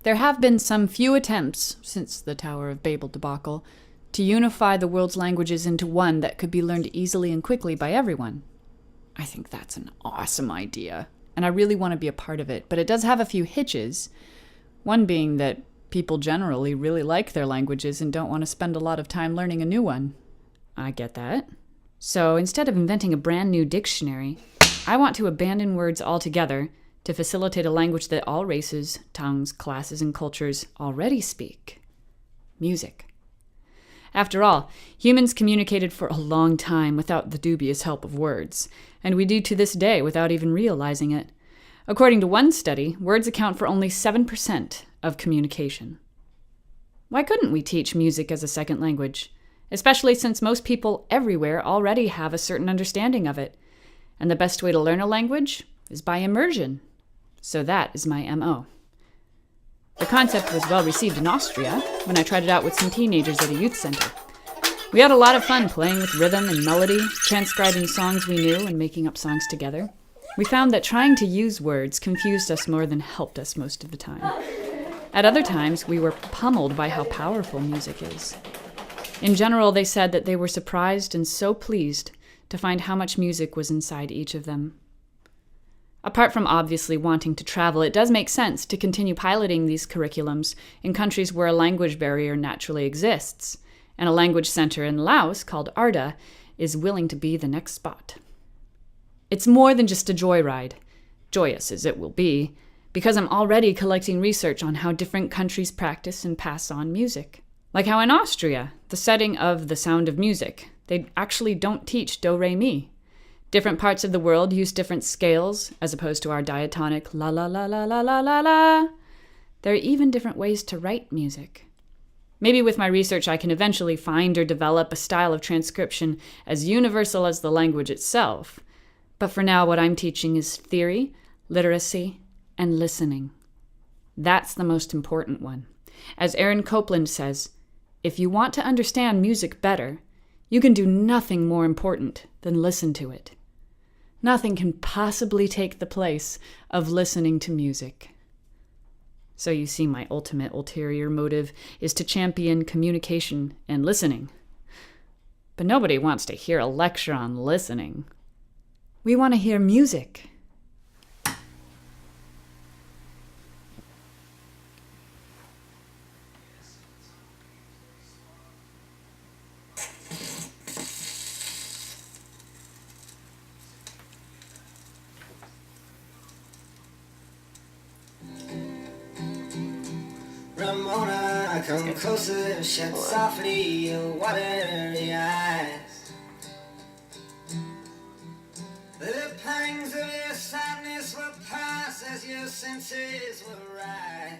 There have been some few attempts, since the Tower of Babel debacle, to unify the world's languages into one that could be learned easily and quickly by everyone. I think that's an awesome idea, and I really want to be a part of it, but it does have a few hitches. One being that people generally really like their languages and don't want to spend a lot of time learning a new one. I get that. So instead of inventing a brand new dictionary, I want to abandon words altogether to facilitate a language that all races, tongues, classes, and cultures already speak. Music. After all, humans communicated for a long time without the dubious help of words, and we do to this day without even realizing it. According to one study, words account for only 7% of communication. Why couldn't we teach music as a second language? Especially since most people everywhere already have a certain understanding of it. And the best way to learn a language is by immersion. So that is my MO. The concept was well received in Austria when I tried it out with some teenagers at a youth center. We had a lot of fun playing with rhythm and melody, transcribing songs we knew and making up songs together. We found that trying to use words confused us more than helped us most of the time. At other times, we were pummeled by how powerful music is. In general, they said that they were surprised and so pleased to find how much music was inside each of them. Apart from obviously wanting to travel, it does make sense to continue piloting these curriculums in countries where a language barrier naturally exists, and a language center in Laos called Arda is willing to be the next spot. It's more than just a joyride, joyous as it will be, because I'm already collecting research on how different countries practice and pass on music. Like how in Austria, the setting of The Sound of Music, they actually don't teach do-re-mi. Different parts of the world use different scales, as opposed to our diatonic la la la la la la la la. There are even different ways to write music. Maybe with my research I can eventually find or develop a style of transcription as universal as the language itself. But for now, what I'm teaching is theory, literacy, and listening. That's the most important one. As Aaron Copland says, if you want to understand music better, you can do nothing more important than listen to it. Nothing can possibly take the place of listening to music. So you see, my ultimate ulterior motive is to champion communication and listening. But nobody wants to hear a lecture on listening. We want to hear music. Ramona, come closer, shed softly your watery eyes. The pangs of your sadness will pass as your senses will rise.